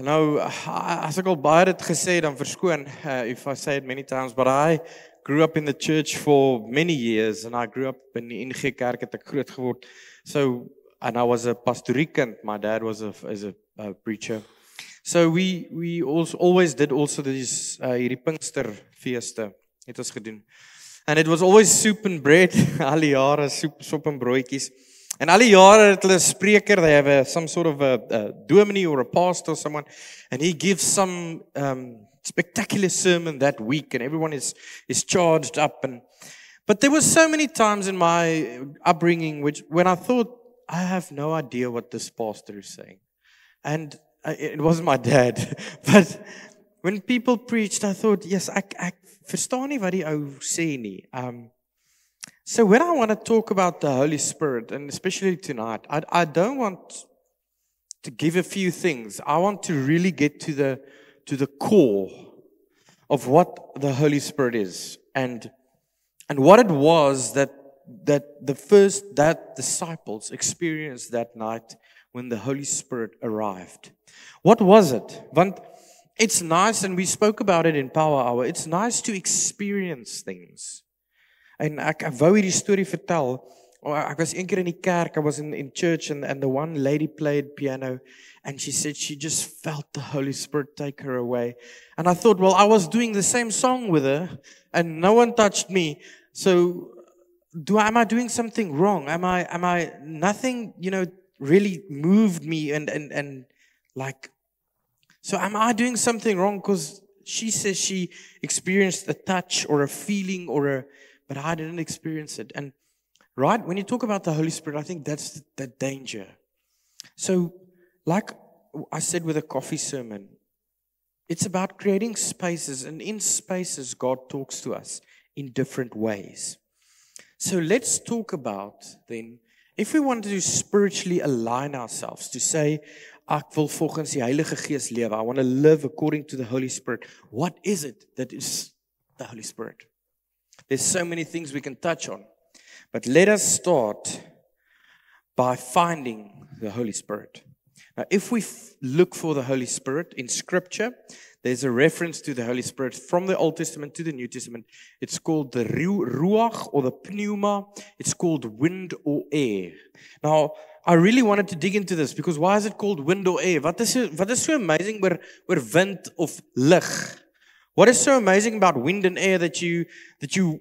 Nou, as ek al baie dit gesê dan verskoon if I say it many times, but I grew up in the church for many years and I grew up in die NG Kerk het ek groot geword. So, and I was a pastorikant, my dad was a preacher. So we also always did also these hierdie Pinksterfeeste het ons gedoen. And it was always soup and bread, al die jare sop en broodjies. En al die jare het hulle 'n spreker, they have some sort of a dominee or a pastor or someone, and he gives some spectacular sermon that week, and everyone is charged up. But there were so many times in my upbringing when I thought, I have no idea what this pastor is saying. And it wasn't my dad. But when people preached, I thought, yes, ek verstaan nie wat die ou sê nie. So when I want to talk about the Holy Spirit, and especially tonight, I don't want to give a few things. I want to really get to the core of what the Holy Spirit is and what it was that disciples experienced that night when the Holy Spirit arrived. What was it? Want it's nice, and we spoke about it in Power Hour, it's nice to experience things. En ek wou hierdie storie vertel. Ek was een keer in die kerk, I was in church, and the one lady played piano, and she said she just felt the Holy Spirit take her away. And I thought, well, I was doing the same song with her, and no one touched me. So, am I doing something wrong? Am I nothing, really moved me and like, so am I doing something wrong? Because she says she experienced a touch or a feeling but I didn't experience it. And right, when you talk about the Holy Spirit, I think that's the danger. So, like I said with a coffee sermon, it's about creating spaces, and in spaces, God talks to us in different ways. So let's talk about then, if we want to spiritually align ourselves, to say, ek wil volgens die Heilige Gees lewe, I want to live according to the Holy Spirit. What is it that is the Holy Spirit? There's so many things we can touch on. But let us start by finding the Holy Spirit. Now, if we look for the Holy Spirit in Scripture, there's a reference to the Holy Spirit from the Old Testament to the New Testament. It's called the Ruach or the Pneuma. It's called wind or air. Now, I really wanted to dig into this because why is it called wind or air? What is so amazing oor wind of lig? What is so amazing about wind and air that you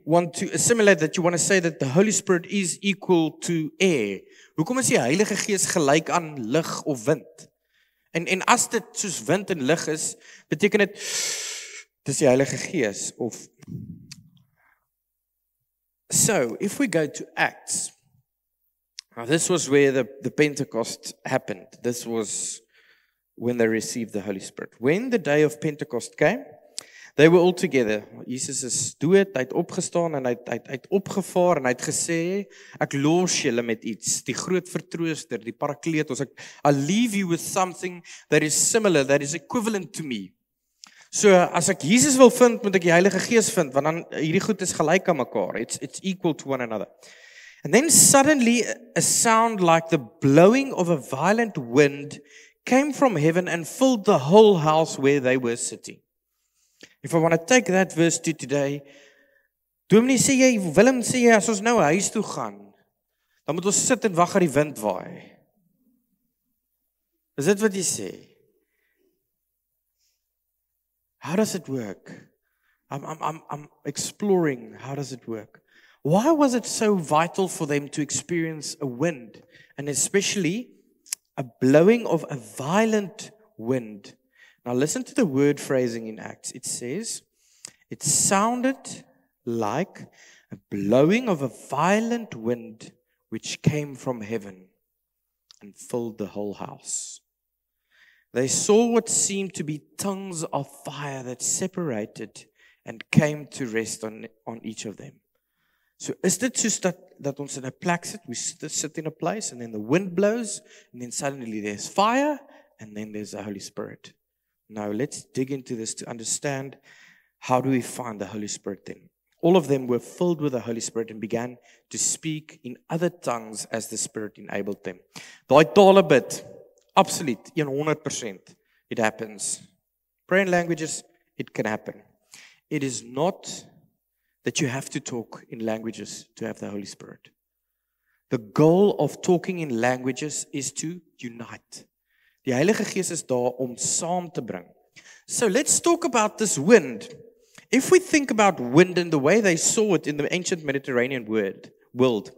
want to assimilate, that you want to say that the Holy Spirit is equal to air? Hoekom is die Heilige Gees gelyk aan lig of wind? En as dit soos wind en lig is, beteken dit dis die Heilige Gees of So, if we go to Acts, now this was where the Pentecost happened. This was when they received the Holy Spirit. When the day of Pentecost came, they were all together. Jesus is dood, hy het opgestaan en hy het opgevaar en hy het gesê, ek los julle met iets, die groot vertrooster, die Parakletos. I'll leave you with something that is similar, that is equivalent to me. So as ek Jesus wil vind, moet ek die Heilige Gees vind, want dan hierdie goed is gelyk aan mekaar. It's equal to one another. And then suddenly a sound like the blowing of a violent wind came from heaven and filled the whole house where they were sitting. If I want to take that verse to today, Dominee sê jy, Willem sê jy, as ons nou huis toe gaan, dan moet ons sit en wag dat die wind waai. Is dit wat jy sê? How does it work? I'm exploring, how does it work? Why was it so vital for them to experience a wind, and especially a blowing of a violent wind? Now listen to the word phrasing in Acts. It says, it sounded like a blowing of a violent wind which came from heaven and filled the whole house. They saw what seemed to be tongues of fire that separated and came to rest on each of them. So is dit soos dat ons in 'n plek sit, we sit in a place and then the wind blows and then suddenly there's fire and then there's the Holy Spirit. Now let's dig into this to understand how do we find the Holy Spirit then. All of them were filled with the Holy Spirit and began to speak in other tongues as the Spirit enabled them. Daai tale bid, absoluut, 100%. it happens. Pray in languages, it can happen. It is not that you have to talk in languages to have the Holy Spirit. The goal of talking in languages is to unite. Die Heilige Gees is daar om saam te bring. So let's talk about this wind. If we think about wind and the way they saw it in the ancient Mediterranean world,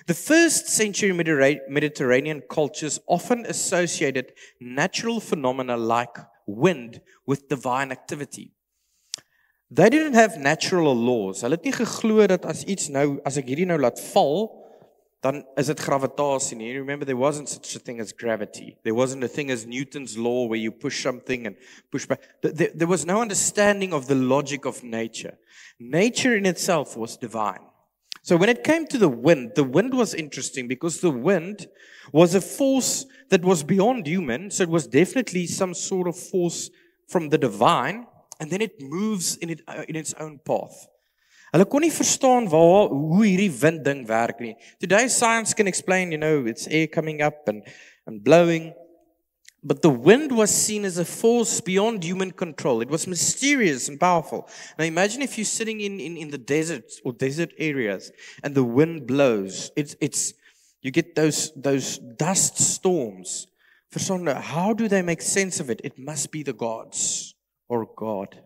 the first century Mediterranean cultures often associated natural phenomena like wind with divine activity. They didn't have natural laws. Hulle het nie geglo dat as ek hierdie nou laat val, dan is dit gravitasie nie. You remember, there wasn't such a thing as gravity. There wasn't a thing as Newton's law where you push something and push back. There was no understanding of the logic of nature. Nature in itself was divine. So when it came to the wind was interesting because the wind was a force that was beyond human. So it was definitely some sort of force from the divine. And then it moves in its own path. Hulle kon nie verstaan hoe hierdie wind ding werk nie. Today science can explain, it's air coming up and blowing. But the wind was seen as a force beyond human control. It was mysterious and powerful. Now imagine if you're sitting in the desert or desert areas and the wind blows. You get those dust storms. How do they make sense of it? It must be the gods or God.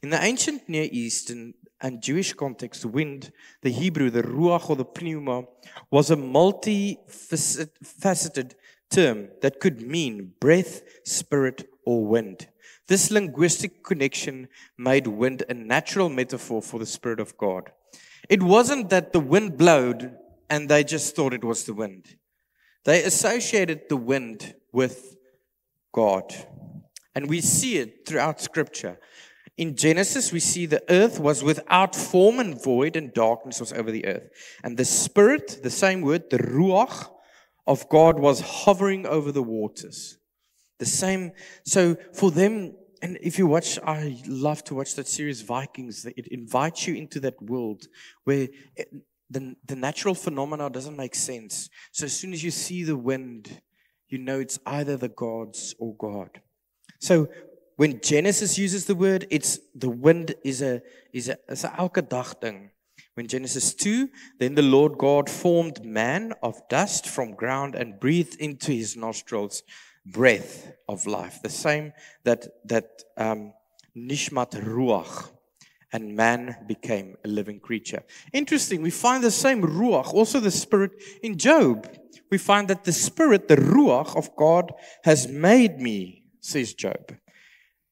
In the ancient Near East and Jewish context, the wind, the Hebrew, the ruach or the pneuma, was a multifaceted term that could mean breath, spirit, or wind. This linguistic connection made wind a natural metaphor for the Spirit of God. It wasn't that the wind blowed and they just thought it was the wind. They associated the wind with God. And we see it throughout Scripture. In Genesis, we see the earth was without form and void, and darkness was over the earth. And the Spirit, the same word, the Ruach of God, was hovering over the waters. The same. So for them, and if you watch, I love to watch that series Vikings. It invites you into that world where the natural phenomena doesn't make sense. So as soon as you see the wind, you know it's either the gods or God. So when Genesis uses the word, the wind is a elke dag ding. When Genesis 2, then the Lord God formed man of dust from ground and breathed into his nostrils breath of life. The same that nishmat ruach, and man became a living creature. Interesting, we find the same ruach, also the spirit in Job. We find that the spirit, the ruach of God has made me, says Job.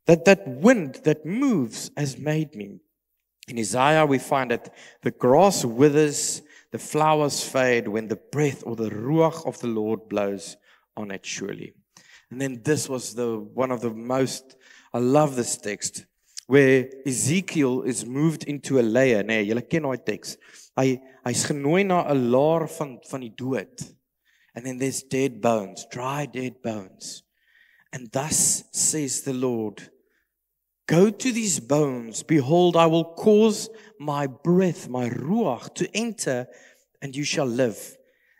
That wind that moves has made me. In Isaiah, we find that the grass withers, the flowers fade when the breath or the ruach of the Lord blows on it surely. And then this was one of the most, I love this text, where Ezekiel is moved into a layer. Nee, julle ken daai teks. Hy's genooi na 'n laar van die dood. And then there's dead bones, dry dead bones. And thus says the Lord, go to these bones. Behold, I will cause my breath, my ruach, to enter, and you shall live.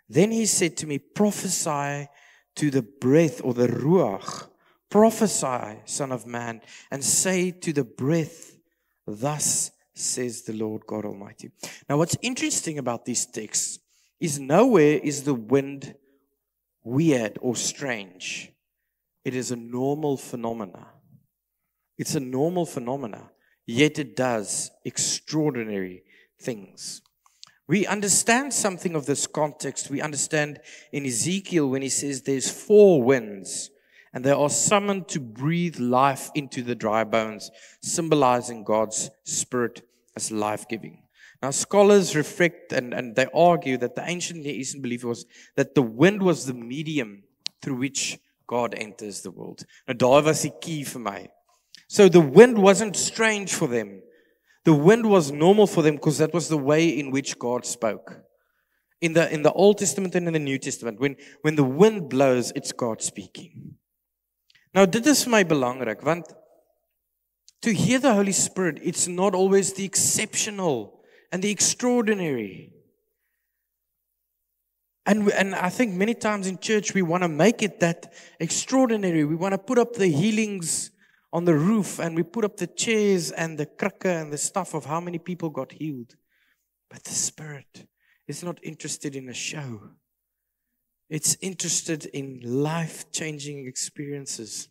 Then he said to me, prophesy to the breath or the ruach. Prophesy, Son of Man, and say to the breath, thus says the Lord God Almighty. Now, what's interesting about these texts is nowhere is the wind weird or strange. It is a normal phenomena. It's a normal phenomena, yet it does extraordinary things. We understand something of this context. We understand in Ezekiel when he says there's 4 winds, and they are summoned to breathe life into the dry bones, symbolizing God's Spirit as life-giving. Now, scholars reflect and they argue that the ancient Near Eastern belief was that the wind was the medium through which God enters the world. Nou, daar was die key vir my. So the wind wasn't strange for them. The wind was normal for them because that was the way in which God spoke. In the Old Testament and in the New Testament, when the wind blows, it's God speaking. Nou, dit is vir my belangrik, want to hear the Holy Spirit, it's not always the exceptional and the extraordinary. And I think many times in church we want to make it that extraordinary. We want to put up the healings on the roof, and we put up the chairs and the krikke and the stuff of how many people got healed. But the Spirit is not interested in a show. It's interested in life-changing experiences.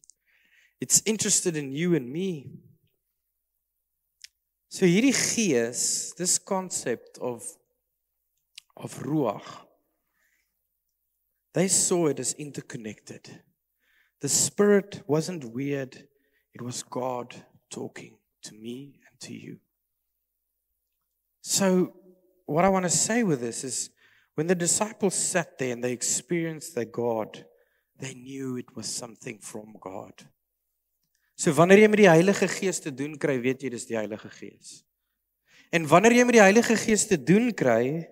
It's interested in you and me. So hierdie gees, this concept of ruach, they saw it as interconnected. The Spirit wasn't weird. It was God talking to me and to you. So what I want to say with this is, when the disciples sat there and they experienced their God, they knew it was something from God. So wanneer jy met die Heilige Gees te doen kry, weet jy dis die Heilige Gees. En wanneer jy met die Heilige Gees te doen kry,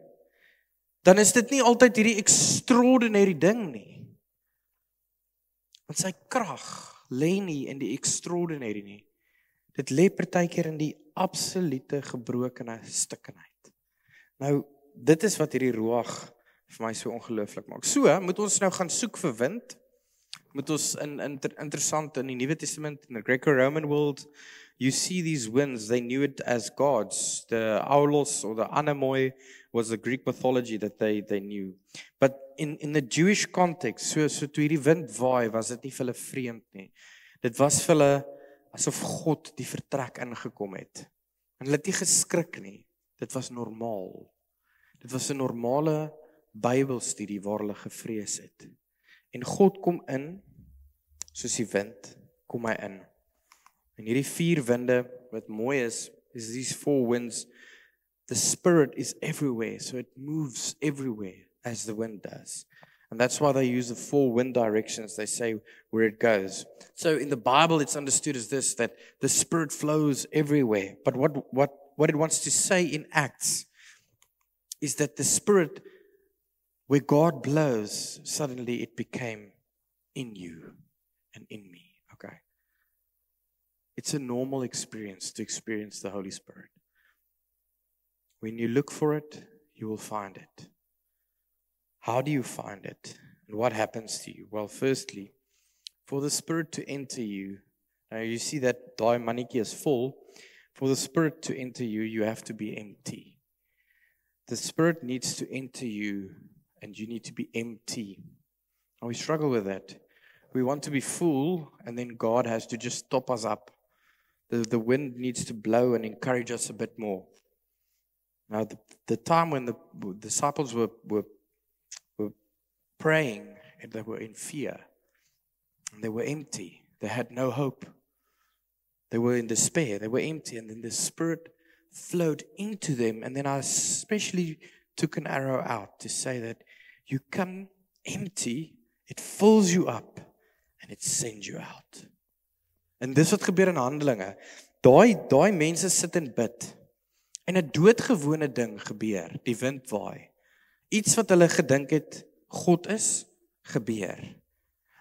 dan is dit nie altyd hierdie extraordinary ding nie. Want sy krag lê nie in die extraordinary nie. Dit lê partykeer in die absolute gebrokene stukkenheid. Nou, dit is wat hierdie ruach vir my so ongelooflik maak. So, moet ons nou gaan soek vir wind. Moet ons interessant in die Nuwe Testament, in the Greco-Roman world, you see these winds, they knew it as gods. The aulos or the anemoi was the Greek mythology that they knew. But in the Jewish context, so toe hierdie wind waai, was dit nie vir hulle vreemd nie. Dit was vir hulle asof God die vertrek ingekom het. En hulle het nie geskrik nie. Dit was normaal. Dit was 'n normale Bybelstudie waar hulle gevrees het. En God kom in, soos die wind, kom hy in. En hierdie 4 winde, wat mooi is these 4 winds, the Spirit is everywhere, so it moves everywhere as the wind does. And that's why they use the 4 wind directions, they say where it goes. So in the Bible it's understood as this, that the Spirit flows everywhere. But what it wants to say in Acts is that the Spirit, where God blows, suddenly it became in you and in me. Okay. It's a normal experience to experience the Holy Spirit. When you look for it, you will find it. How do you find it? And what happens to you? Well, firstly, for the Spirit to enter you, now you see that daai mannetjie is full. For the Spirit to enter you, you have to be empty. The Spirit needs to enter you, and you need to be empty. And we struggle with that. We want to be full, and then God has to just top us up. The wind needs to blow and encourage us a bit more. Now, the time when the disciples were praying, and they were in fear, and they were empty. They had no hope. They were in despair. They were empty, and then the Spirit flowed into them. And then I especially took an arrow out to say that you come empty, it fills you up, and it sends you out. En dis wat gebeur in Handelinge. Daai mense sit en bid. En 'n doodgewone ding gebeur, die wind waai. Iets wat hulle gedink het God is, gebeur.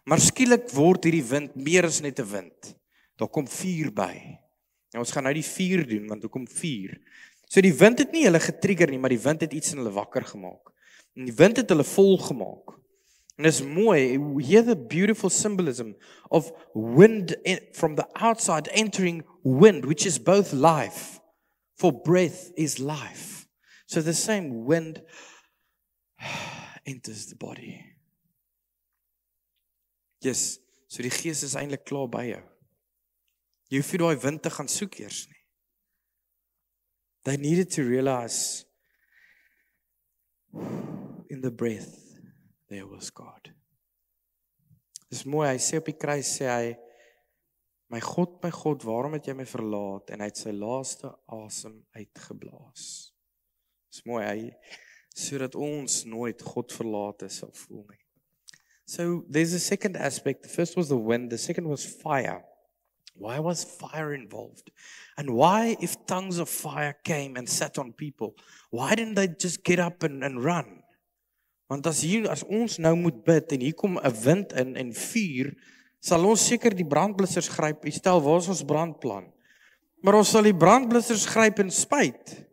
Maar skielik word hierdie wind meer as net 'n wind. Daar kom vuur by. En ons gaan nou die vuur doen, want daar kom vuur. So die wind het nie hulle getrigger nie, maar die wind het iets in hulle wakker gemaak. En die wind het hulle vol gemaak. And it's mooi, hear the beautiful symbolism of wind from the outside entering wind, which is both life. For breath is life. So the same wind enters the body. Yes, so die Gees is eintlik klaar by jou. Jy hoef nie daai wind te gaan soek eers nie. They needed to realize in the breath there was God. Dis mooi, hy sê op die kruis, sê hy, my God, waarom het jy my verlaat? En hy het sy laaste asem uitgeblaas. Dis mooi, hy, sodat ons nooit God verlate sal voel nie. So there's a second aspect. The first was the wind, the second was fire. Why was fire involved? And why, if tongues of fire came and sat on people, why didn't they just get up and run? Want as ons nou moet bid en hier kom 'n wind in en vuur, sal ons seker die brandblussers gryp. Stel, waar is ons brandplan? Maar ons sal die brandblussers gryp in spyt.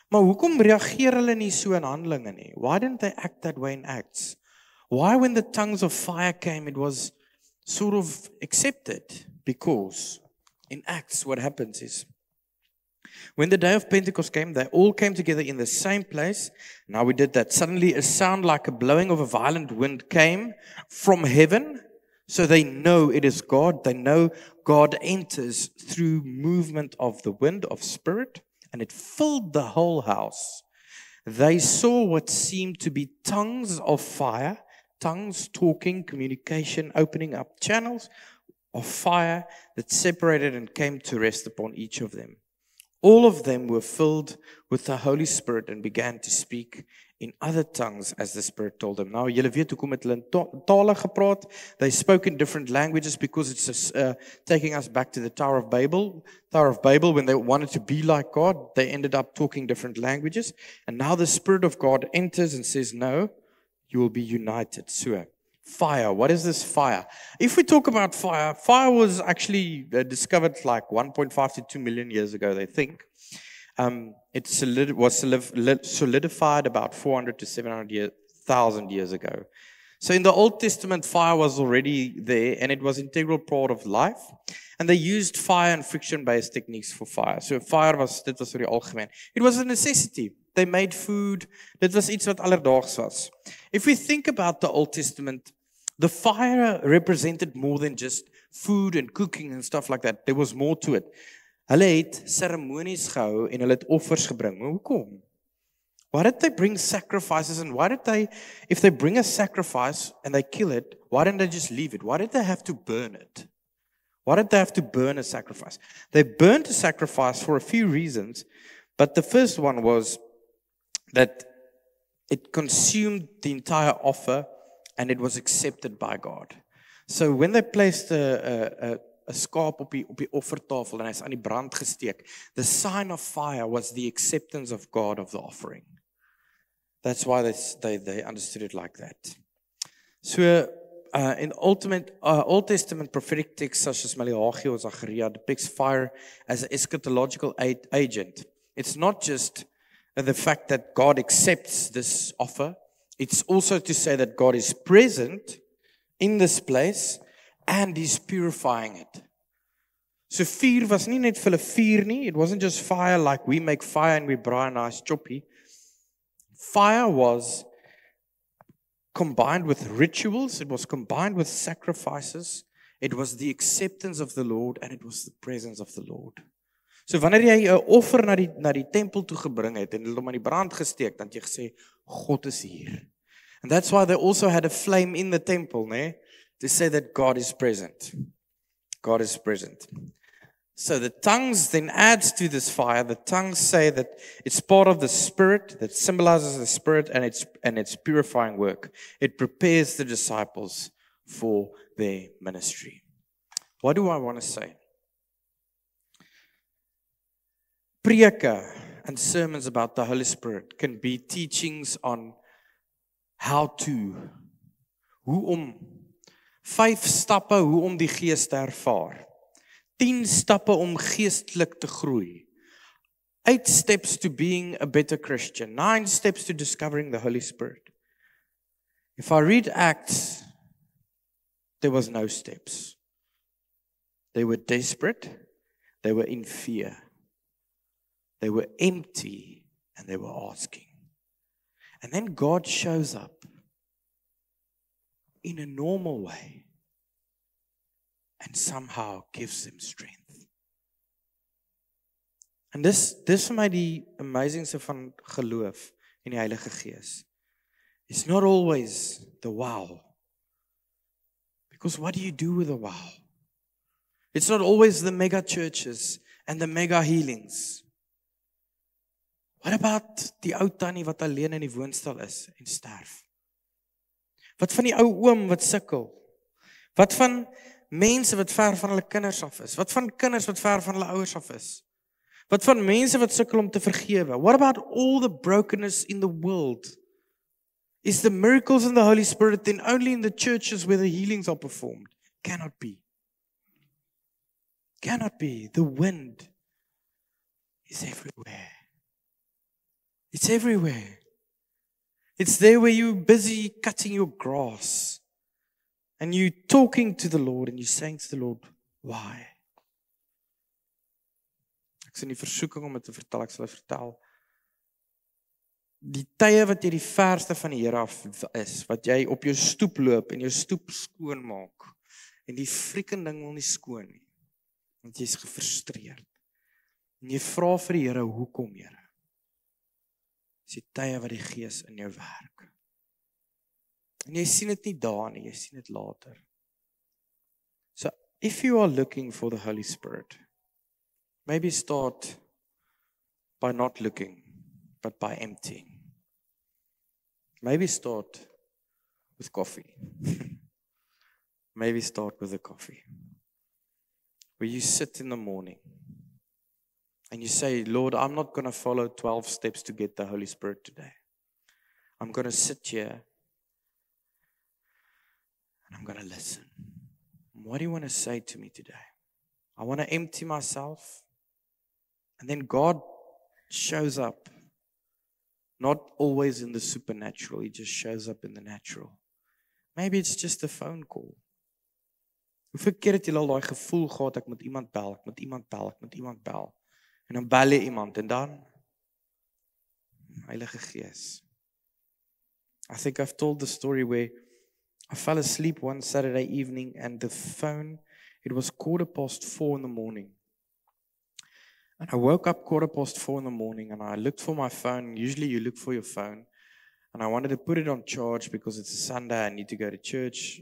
Maar hoekom reageer hulle nie so in Handelinge nie? Why didn't they act that way in Acts? Why when the tongues of fire came, it was sort of accepted? Because in Acts, what happens is, when the day of Pentecost came, they all came together in the same place. Now we did that. Suddenly a sound like a blowing of a violent wind came from heaven. So they know it is God. They know God enters through movement of the wind, of spirit, and it filled the whole house. They saw what seemed to be tongues of fire, tongues, talking, communication, opening up channels of fire that separated and came to rest upon each of them. All of them were filled with the Holy Spirit and began to speak in other tongues as the Spirit told them. Nou, julle weet hoekom het hulle in tale gepraat. They spoke in different languages because it's taking us back to the Tower of Babel. Tower of Babel, when they wanted to be like God, they ended up talking different languages. And now the Spirit of God enters and says, no, you will be united. So, fire. What is this fire? If we talk about fire, fire was actually discovered like 1.5 to 2 million years ago, they think. It was solidified about 400 to 700,000 years ago. So in the Old Testament, fire was already there, and it was an integral part of life. And they used fire and friction-based techniques for fire. So fire was, dit was vir die algemeen. It was a necessity. They made food. Dit was iets wat alledaags was. If we think about the Old Testament, the fire represented more than just food and cooking and stuff like that. There was more to it. Hulle het seremonies gehou en hulle het offers gebring. Maar hoekom? Why did they bring sacrifices, and why did they, if they bring a sacrifice and they kill it, why didn't they just leave it? Why did they have to burn it? Why did they have to burn a sacrifice? They burned a sacrifice for a few reasons, but the first one was that it consumed the entire offer and it was accepted by God. So when they placed a skaap op die offertafel en hy's aan die brand gesteek, the sign of fire was the acceptance of God of the offering. That's why they understood it like that. So in Old Testament prophetic texts such as Malachi or Zechariah depicts fire as an eschatological agent. It's not just the fact that God accepts this offer. It's also to say that God is present in this place and He's purifying it. So vuur was nie net vir hulle vuur nie. It wasn't just fire like we make fire and we braai nice choppy. Fire was combined with rituals. It was combined with sacrifices. It was the acceptance of the Lord and it was the presence of the Lord. So wanneer jy 'n offer na die tempel toe gebring het en hulle hom aan die brand gesteek, dan het jy gesê God is hier. And that's why they also had a flame in the temple, né? To say that God is present. God is present. So the tongues then adds to this fire. The tongues say that it's part of the Spirit, that symbolizes the Spirit and its purifying work. It prepares the disciples for their ministry. What do I want to say? Preke and sermons about the Holy Spirit can be teachings on how to, hoe om, 5 stappe hoe om die Gees te ervaar. 10 stappe om geestelik te groei. 8 steps to being a better Christian. 9 steps to discovering the Holy Spirit. If I read Acts, there was no steps. They were desperate. They were in fear. They were empty and they were asking. And then God shows up in a normal way and somehow gives them strength. En dis vir my die amazingste van geloof in die Heilige Gees. It's not always the wow. Because what do you do with the wow? It's not always the mega churches and the mega healings. What about die ou tannie wat alleen in die woonstel is en sterf? Wat van die ou oom wat sukkel? Wat van mense wat ver van hulle kinders af is? Wat van kinders wat ver van hulle ouers af is? Wat van mense wat sukkel om te vergewe? What about all the brokenness in the world? Is the miracles in the Holy Spirit then only in the churches where the healings are performed? Cannot be. Cannot be. The wind is everywhere. It's everywhere. It's there where you're busy cutting your grass. And you're talking to the Lord and you're saying to the Lord, why? Ek sien die versoeking om dit te vertel, ek sal dit vertel. Die tye wat jy die verste van die Here af is, wat jy op jou stoep loop en jou stoep skoon maak, en die freaking ding wil nie skoon nie, want jy's gefrustreerd. En jy vra vir die Here, hoekom Here? Dis die tye wat die Gees in jou werk. En jy sien dit nie daar nie, jy sien dit later. So, if you are looking for the Holy Spirit, maybe start by not looking, but by emptying. Maybe start with coffee. Maybe start with a coffee. Where you sit in the morning and you say, Lord, I'm not going to follow 12 steps to get the Holy Spirit today. I'm going to sit here and I'm going to listen. What do you want to say to me today? I want to empty myself. And then God shows up. Not always in the supernatural. He just shows up in the natural. Maybe it's just a phone call. Hoeveel keer het jy al daai gevoel gehad, ek moet iemand bel, ek moet iemand bel, ek moet iemand bel. En dan bel jy iemand en dan Heilige Gees. I think I've told the story where I fell asleep one Saturday evening and the phone, it was 4:15 in the morning. And I woke up 4:15 in the morning and I looked for my phone. Usually you look for your phone. And I wanted to put it on charge because it's a Sunday, I need to go to church.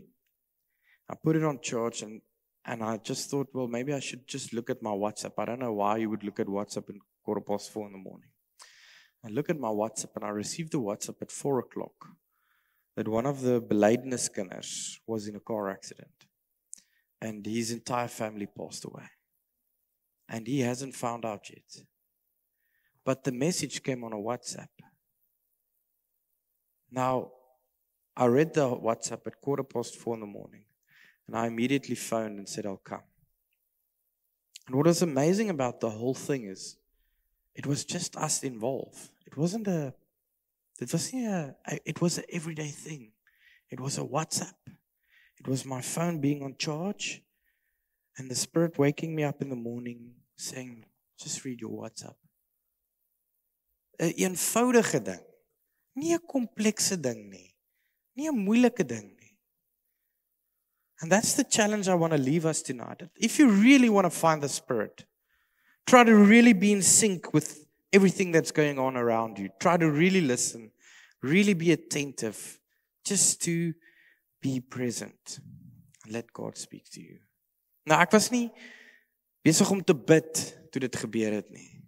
I put it on charge and I just thought, well, maybe I should just look at my WhatsApp. I don't know why you would look at WhatsApp at 4:15 in the morning. I look at my WhatsApp and I received a WhatsApp at 4 o'clock that one of the belydenis kinders was in a car accident. And his entire family passed away. And he hasn't found out yet. But the message came on a WhatsApp. Now, I read the WhatsApp at 4:15 in the morning. And I immediately phoned and said, I'll come. And what was amazing about the whole thing is, it was just us involved. It was an everyday thing. It was a WhatsApp. It was my phone being on charge. And the Spirit waking me up in the morning saying, just read your WhatsApp. 'n eenvoudige ding. Nie 'n komplekse ding nie. Nie 'n moeilike ding nie. And that's the challenge I want to leave us tonight. If you really want to find the Spirit, try to really be in sync with everything that's going on around you. Try to really listen, really be attentive, just to be present. And let God speak to you. Nou, ek was nie besig om te bid toe dit gebeur het nie.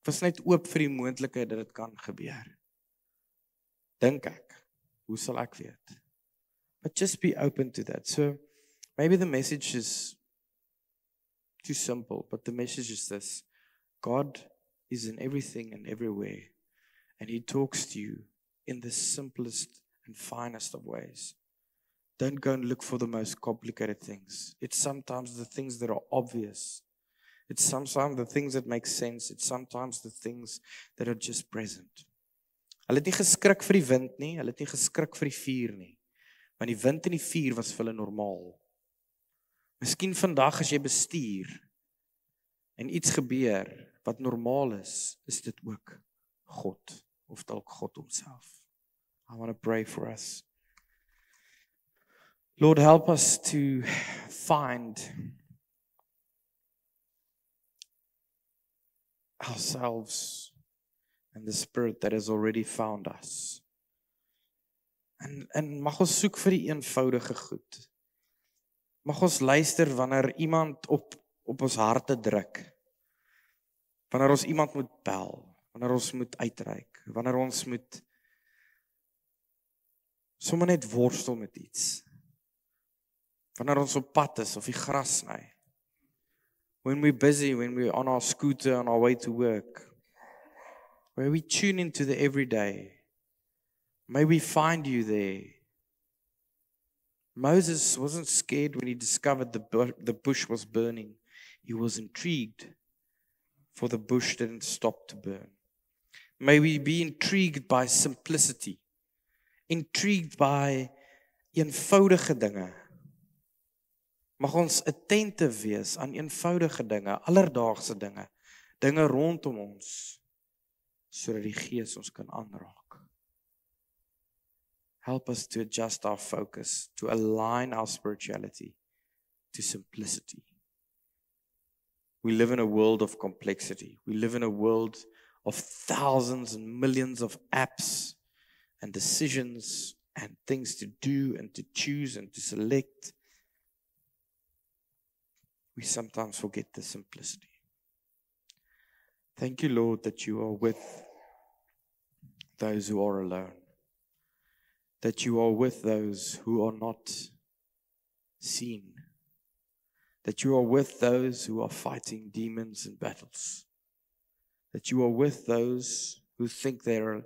Ek was net oop vir die moontlikheid dat dit kan gebeur. Dink ek, hoe sal ek weet? But just be open to that. So maybe the message is too simple, but the message is this. God is in everything and everywhere, and He talks to you in the simplest and finest of ways. Don't go and look for the most complicated things. It's sometimes the things that are obvious. It's sometimes the things that make sense. It's sometimes the things that are just present. Hulle het nie geskrik vir die wind nie, hulle het nie geskrik vir die vuur nie. Want die wind en die vuur was vir hulle normaal. Miskien vandag as jy bestuur en iets gebeur wat normaal is dit ook God of dalk God homself. I want to pray for us. Lord, help us to find ourselves and the Spirit that has already found us. En mag ons soek vir die eenvoudige goed. Mag ons luister wanneer iemand op ons harte druk. Wanneer ons iemand moet bel, wanneer ons moet uitreik, wanneer ons moet sommer net worstel met iets. Wanneer ons op pad is of die gras sny. When we're busy, when we're on our scooter on our way to work. Where we tune into the everyday. May we find you there. Moses wasn't scared when he discovered the bush was burning. He was intrigued, for the bush didn't stop to burn. May we be intrigued by simplicity. Intrigued by eenvoudige dinge. Mag ons attentive wees aan eenvoudige dinge, alledaagse dinge, dinge rondom ons, sodat die Gees ons kan aanraak. Help us to adjust our focus, to align our spirituality to simplicity. We live in a world of complexity. We live in a world of thousands and millions of apps and decisions and things to do and to choose and to select. We sometimes forget the simplicity. Thank you, Lord, that you are with those who are alone. That you are with those who are not seen. That you are with those who are fighting demons and battles. That you are with those who think they're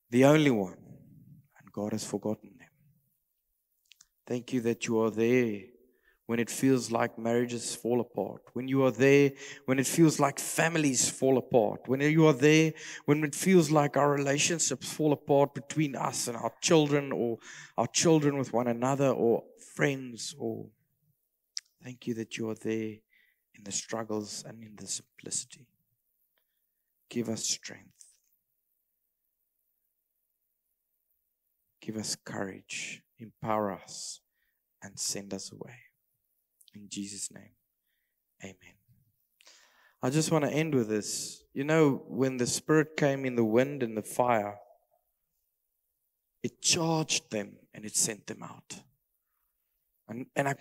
the only one, and God has forgotten them. Thank you that you are there when it feels like marriages fall apart, when you are there when it feels like families fall apart, when you are there when it feels like our relationships fall apart between us and our children, or our children with one another, or friends. Or thank you that you are there in the struggles and in the simplicity. Give us strength. Give us courage. Empower us and send us away. In Jesus' name, amen. I just want to end with this. You know, when the Spirit came in the wind and the fire, it charged them and it sent them out. En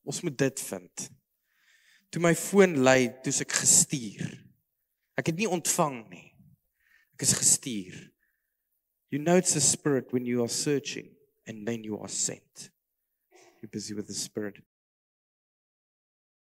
ons moet dit vind. Toe my foon lui, toe's ek gestuur. Ek het nie ontvang nie. Ek is gestuur. You know it's the Spirit when you are searching and then you are sent. You're busy with the Spirit.